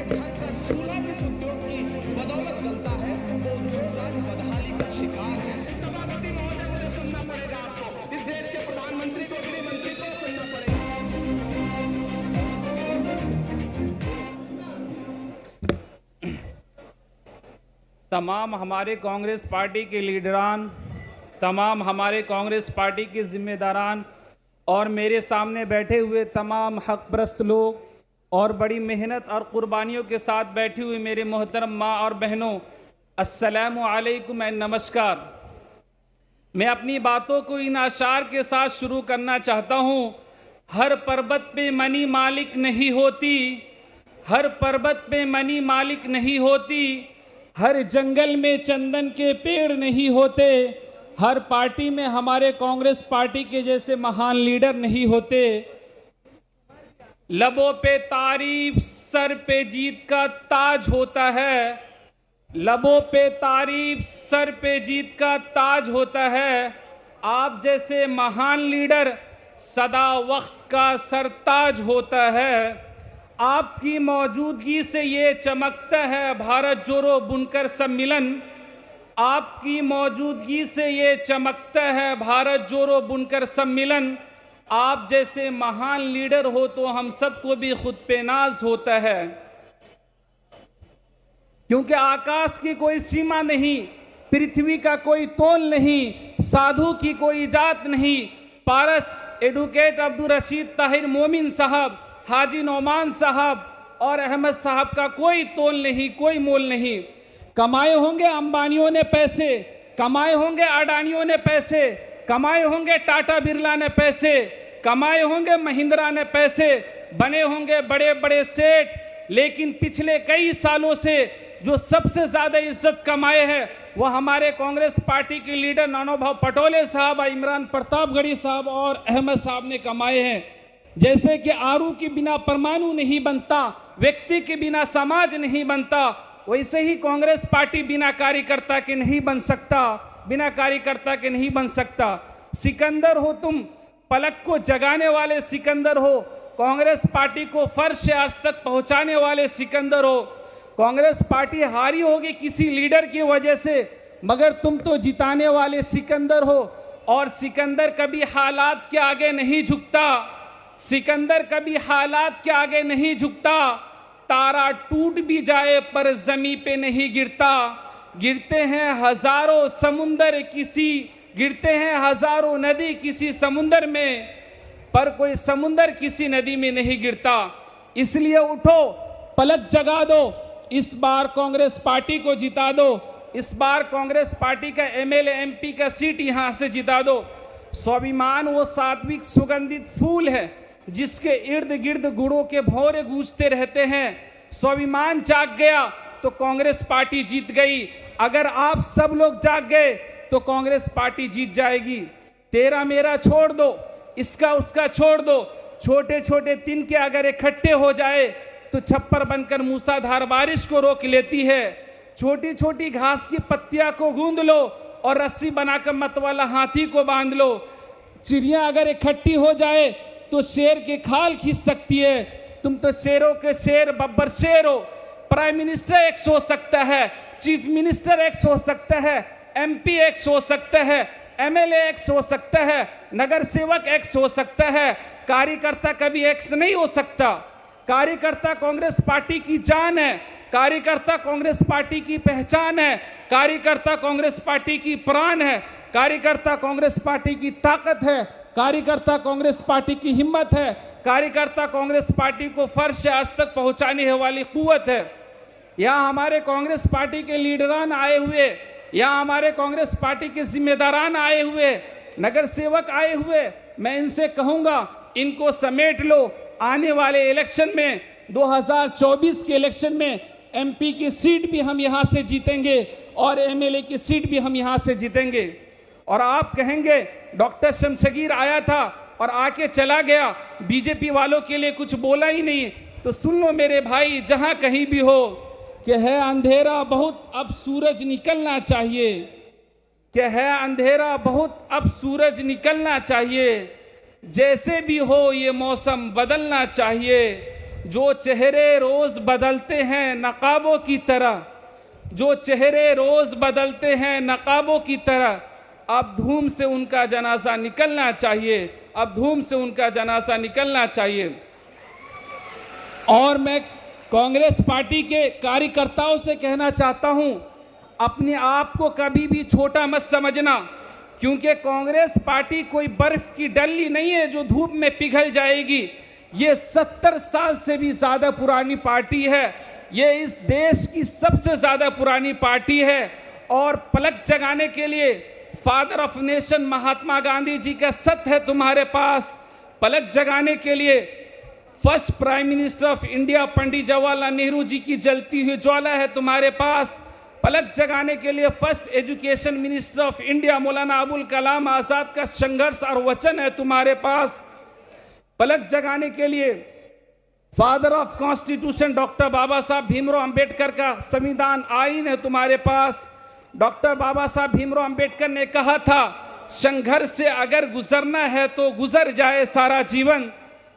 के घर का चूल्हा जिस उद्योग की बदौलत जलता है वो उद्योग आज बदहाली का शिकार है। सभापति महोदय, मुझे सुनना पड़ेगा आपको, इस देश के प्रधानमंत्री को, गृह मंत्री को सुनना पड़ेगा। तमाम हमारे कांग्रेस पार्टी के लीडरान, तमाम हमारे कांग्रेस पार्टी के जिम्मेदारान और मेरे सामने बैठे हुए तमाम हकप्रस्त लोग और बड़ी मेहनत और कुर्बानियों के साथ बैठी हुई मेरे मोहतरम माँ और बहनों, अस्सलामु अलैकुम, नमस्कार। मैं अपनी बातों को इन आशार के साथ शुरू करना चाहता हूँ। हर पर्वत पे मनी मालिक नहीं होती, हर पर्वत पे मनी मालिक नहीं होती, हर जंगल में चंदन के पेड़ नहीं होते, हर पार्टी में हमारे कांग्रेस पार्टी के जैसे महान लीडर नहीं होते। लबों पे तारीफ, सर पे जीत का ताज होता है, लबों पे तारीफ, सर पे जीत का ताज होता है। आप जैसे महान लीडर सदा वक्त का सरताज होता है। आपकी मौजूदगी से ये चमकता है भारत जोड़ो बुनकर सम्मेलन, आपकी मौजूदगी से ये चमकता है भारत जोड़ो बुनकर सम्मेलन। आप जैसे महान लीडर हो तो हम सबको भी खुद पे नाज होता है, क्योंकि आकाश की कोई सीमा नहीं, पृथ्वी का कोई तोल नहीं, साधु की कोई जात नहीं। पारस एडवोकेट अब्दुल रशीद ताहिर मोमिन साहब, हाजी नौमान साहब और अहमद साहब का कोई तोल नहीं, कोई मोल नहीं। कमाए होंगे अंबानियों ने पैसे, कमाए होंगे अडानियों ने पैसे, कमाए होंगे टाटा बिरला ने पैसे, कमाए होंगे महिंद्रा ने पैसे, बने होंगे बड़े बड़े सेठ, लेकिन पिछले कई सालों से जो सबसे ज़्यादा इज्जत कमाए हैं वो हमारे कांग्रेस पार्टी के लीडर नानाभाऊ पटोले साहब, इमरान प्रतापगढ़ी साहब और अहमद साहब ने कमाए हैं। जैसे कि आरू के बिना परमाणु नहीं बनता, व्यक्ति के बिना समाज नहीं बनता, वैसे ही कांग्रेस पार्टी बिना कार्यकर्ता के नहीं बन सकता, बिना कार्यकर्ता के नहीं बन सकता। सिकंदर हो तुम, पलक को जगाने वाले सिकंदर हो, कांग्रेस पार्टी को फर्श से आज तक पहुंचाने वाले सिकंदर हो। कांग्रेस पार्टी हारी होगी किसी लीडर की वजह से, मगर तुम तो जिताने वाले सिकंदर हो। और सिकंदर कभी हालात के आगे नहीं झुकता, सिकंदर कभी हालात के आगे नहीं झुकता। तारा टूट भी जाए पर जमी पे नहीं गिरता। गिरते हैं हजारों समुंदर किसी, गिरते हैं हजारों नदी किसी समुंदर में, पर कोई समुंदर किसी नदी में नहीं गिरता। इसलिए उठो, पलक जगा दो, इस बार कांग्रेस पार्टी को जिता दो, इस बार कांग्रेस पार्टी का एमएलए एमपी का सीट यहाँ से जिता दो। स्वाभिमान वो सात्विक सुगंधित फूल है जिसके इर्द गिर्द गुड़ों के भौरे गूंजते रहते हैं। स्वाभिमान जाग गया तो कांग्रेस पार्टी जीत गई। अगर आप सब लोग जाग गए तो कांग्रेस पार्टी जीत जाएगी। तेरा मेरा छोड़ दो, इसका उसका छोड़ दो, छोटे छोटे तिनके अगर इकट्ठे हो जाए तो छप्पर बनकर मूसलाधार बारिश को रोक लेती है। छोटी छोटी घास की पत्तियां को गूंद लो और रस्सी बनाकर मतवाला हाथी को बांध लो। चिड़िया अगर इकट्ठी हो जाए तो शेर के खाल खींच सकती है। तुम तो शेरों के शेर, बब्बर शेर हो। प्राइम मिनिस्टर एक्स हो सकता है, चीफ मिनिस्टर एक्स हो सकता है, एमपी एक्स हो सकता है, एमएलए एक्स हो सकता है, नगर सेवक एक्स हो सकता है, कार्यकर्ता कभी एक्स नहीं हो सकता। कार्यकर्ता कांग्रेस पार्टी की जान है, कार्यकर्ता कांग्रेस पार्टी की पहचान है, कार्यकर्ता कांग्रेस पार्टी की प्राण है, कार्यकर्ता कांग्रेस पार्टी की ताकत है, कार्यकर्ता कांग्रेस पार्टी की हिम्मत है, कार्यकर्ता कांग्रेस पार्टी को फर्श से आज तक पहुंचाने वाली कुव्वत है। यहाँ हमारे कांग्रेस पार्टी के लीडरान आए हुए, यहाँ हमारे कांग्रेस पार्टी के जिम्मेदारान आए हुए, नगर सेवक आए हुए, मैं इनसे कहूँगा इनको समेट लो। आने वाले इलेक्शन में 2024 के इलेक्शन में एमपी की सीट भी हम यहाँ से जीतेंगे और एमएलए की सीट भी हम यहाँ से जीतेंगे। और आप कहेंगे डॉक्टर शमशगीर आया था और आके चला गया, बीजेपी वालों के लिए कुछ बोला ही नहीं। तो सुन लो मेरे भाई, जहां कहीं भी हो, कि है अंधेरा बहुत अब सूरज निकलना चाहिए, कि है अंधेरा बहुत अब सूरज निकलना चाहिए। जैसे भी हो ये मौसम बदलना चाहिए, जो चेहरे रोज बदलते हैं नकाबों की तरह, जो चेहरे रोज बदलते हैं नकाबों की तरह, अब धूम से उनका जनाजा निकलना चाहिए, अब धूम से उनका जनाजा निकलना चाहिए। और मैं कांग्रेस पार्टी के कार्यकर्ताओं से कहना चाहता हूं, अपने आप को कभी भी छोटा मत समझना, क्योंकि कांग्रेस पार्टी कोई बर्फ की डल्ली नहीं है जो धूप में पिघल जाएगी। ये 70 साल से भी ज़्यादा पुरानी पार्टी है, ये इस देश की सबसे ज़्यादा पुरानी पार्टी है। और पलक जगाने के लिए father of nation Mahatma Gandhi ji का सत्य है तुम्हारे पास, पलक जगाने के लिए first prime minister of India Pandit Jawaharlal Nehru ji की जलती हुई ज्वाला है तुम्हारे पास, पलक जगाने के लिए first education minister of India Maulana Abul Kalam Azad का संघर्ष और वचन है तुम्हारे पास, पलक जगाने के लिए फादर ऑफ कॉन्स्टिट्यूशन डॉक्टर बाबा साहब भीमराव अंबेडकर का संविधान आईन है तुम्हारे पास। डॉक्टर बाबा साहब भीमराव अंबेडकर ने कहा था, संघर्ष से अगर गुजरना है तो गुजर जाए सारा जीवन,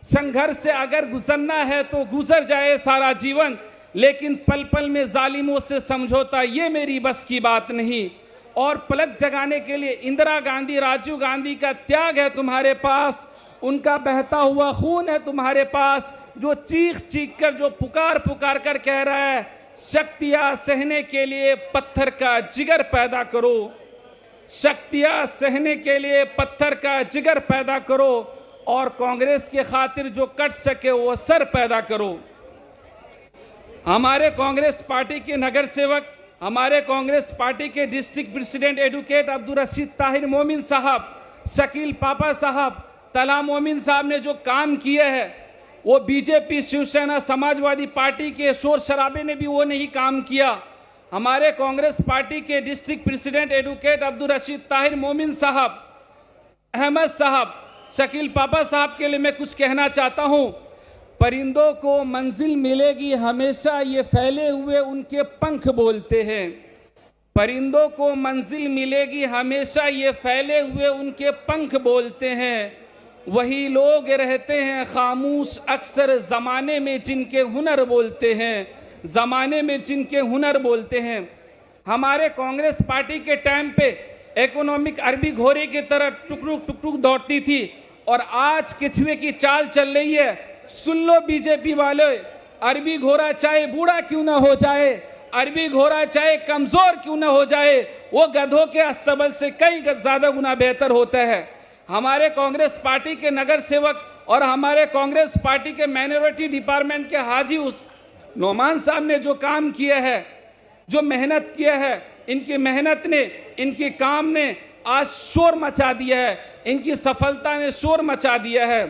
संघर्ष से अगर गुजरना है तो गुजर जाए सारा जीवन, लेकिन पल पल में जालिमों से समझौता ये मेरी बस की बात नहीं। और पलक जगाने के लिए इंदिरा गांधी राजीव गांधी का त्याग है तुम्हारे पास, उनका बहता हुआ खून है तुम्हारे पास, जो चीख चीख कर जो पुकार पुकार कर कह रहा है, शक्तियां सहने के लिए पत्थर का जिगर पैदा करो, शक्तियां सहने के लिए पत्थर का जिगर पैदा करो, और कांग्रेस के खातिर जो कट सके वो सर पैदा करो। हमारे कांग्रेस पार्टी के नगर सेवक, हमारे कांग्रेस पार्टी के district president advocate Abdul Rashid Tahir मोमिन साहब, शकील पापा साहब, तला मोमिन साहब ने जो काम किए हैं, वो बीजेपी शिवसेना समाजवादी पार्टी के शोर शराबे ने भी वो नहीं काम किया। हमारे कांग्रेस पार्टी के district president advocate Abdul Rashid Tahir मोमिन साहब, अहमद साहब, शकील पापा साहब के लिए मैं कुछ कहना चाहता हूँ। परिंदों को मंजिल मिलेगी हमेशा, ये फैले हुए उनके पंख बोलते हैं, परिंदों को मंजिल मिलेगी हमेशा, ये फैले हुए उनके पंख बोलते हैं, वही लोग रहते हैं खामोश अक्सर ज़माने में जिनके हुनर बोलते हैं, ज़माने में जिनके हुनर बोलते हैं। हमारे कांग्रेस पार्टी के टाइम पे इकोनॉमिक अरबी घोड़े की तरह टुकटुक टुकटुक दौड़ती थी, और आज किचुए की चाल चल रही है। सुन लो बीजेपी वाले, अरबी घोड़ा चाहे बूढ़ा क्यों ना हो जाए, अरबी घोड़ा चाहे कमज़ोर क्यों ना हो जाए, वो गधों के अस्तबल से कई ज़्यादा गुना बेहतर होता है। हमारे कांग्रेस पार्टी के नगर सेवक और हमारे कांग्रेस पार्टी के माइनॉरिटी डिपार्टमेंट के हाजी नोमान साहब ने जो काम किया है, जो मेहनत किया है, इनकी मेहनत ने, इनके काम ने आज शोर मचा दिया है, इनकी सफलता ने शोर मचा दिया है।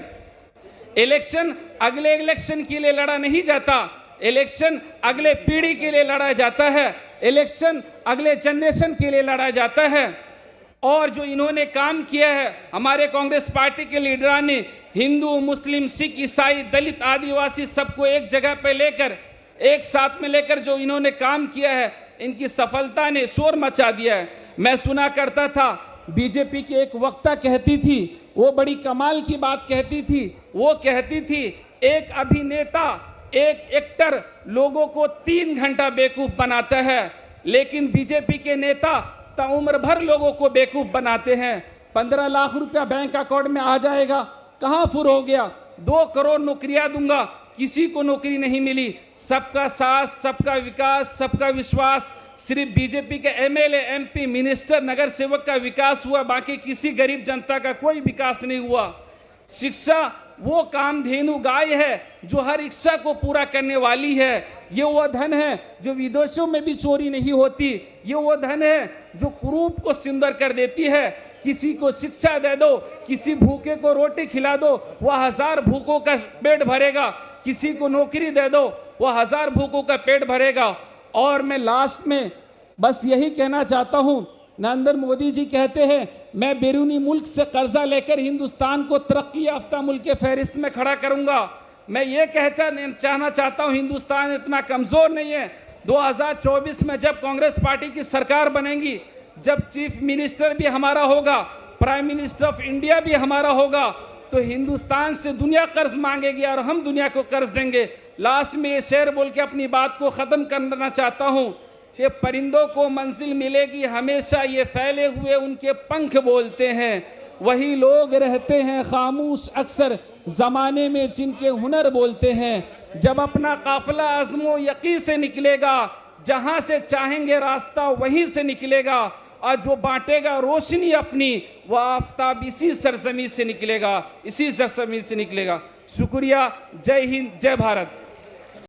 इलेक्शन अगले इलेक्शन के लिए लड़ा नहीं जाता, इलेक्शन अगले पीढ़ी के लिए लड़ा जाता है, इलेक्शन अगले जनरेशन के लिए लड़ा जाता है। और जो इन्होंने काम किया है, हमारे कांग्रेस पार्टी के लीडर ने हिंदू मुस्लिम सिख ईसाई दलित आदिवासी सबको एक जगह पे लेकर, एक साथ में लेकर जो इन्होंने काम किया है, इनकी सफलता ने शोर मचा दिया है। मैं सुना करता था, बीजेपी की एक वक्ता कहती थी, वो बड़ी कमाल की बात कहती थी, वो कहती थी एक अभिनेता, एक एक्टर लोगों को 3 घंटा बेवकूफ़ बनाता है, लेकिन बीजेपी के नेता उम्र भर लोगों को बेवकूफ़ बनाते हैं। 15 लाख रुपया बैंक अकाउंट में आ जाएगा, कहाँ फुर हो गया, 2 करोड़ नौकरियां दूंगा, किसी को नौकरी नहीं मिली। सबका साथ, सबका विकास, सबका विश्वास, सिर्फ बीजेपी के एमएलए एमपी मिनिस्टर नगर सेवक का विकास हुआ, बाकी किसी गरीब जनता का कोई विकास नहीं हुआ। शिक्षा वो कामधेनु गाय है जो हर इच्छा को पूरा करने वाली है। ये वो धन है जो विदेशों में भी चोरी नहीं होती। ये वो धन है जो कुरूप को सुंदर कर देती है। किसी को शिक्षा दे दो, किसी भूखे को रोटी खिला दो, वह 1000 भूखों का पेट भरेगा। किसी को नौकरी दे दो, वह 1000 भूखों का पेट भरेगा। और मैं लास्ट में बस यही कहना चाहता हूँ, नरेंद्र मोदी जी कहते हैं मैं बैरूनी मुल्क से कर्जा लेकर हिंदुस्तान को तरक्की याफ्ता मुल्क के फहरिस्त में खड़ा करूंगा। मैं ये कहना चाहता हूँ हिंदुस्तान इतना कमज़ोर नहीं है। 2024 में जब कांग्रेस पार्टी की सरकार बनेगी, जब चीफ मिनिस्टर भी हमारा होगा, प्राइम मिनिस्टर ऑफ इंडिया भी हमारा होगा, तो हिंदुस्तान से दुनिया कर्ज मांगेगी और हम दुनिया को कर्ज देंगे। लास्ट में ये शेर बोल के अपनी बात को ख़त्म करना चाहता हूँ। ये परिंदों को मंजिल मिलेगी हमेशा, ये फैले हुए उनके पंख बोलते हैं। वही लोग रहते हैं खामोश अक्सर ज़माने में जिनके हुनर बोलते हैं। जब अपना काफ़िला अज़्मो यक़ीन से निकलेगा, जहाँ से चाहेंगे रास्ता वहीं से निकलेगा, और जो बांटेगा रोशनी अपनी वह आफताब इसी सरजमी से निकलेगा, इसी सरजमी से निकलेगा। शुक्रिया। जय हिंद, जय भारत।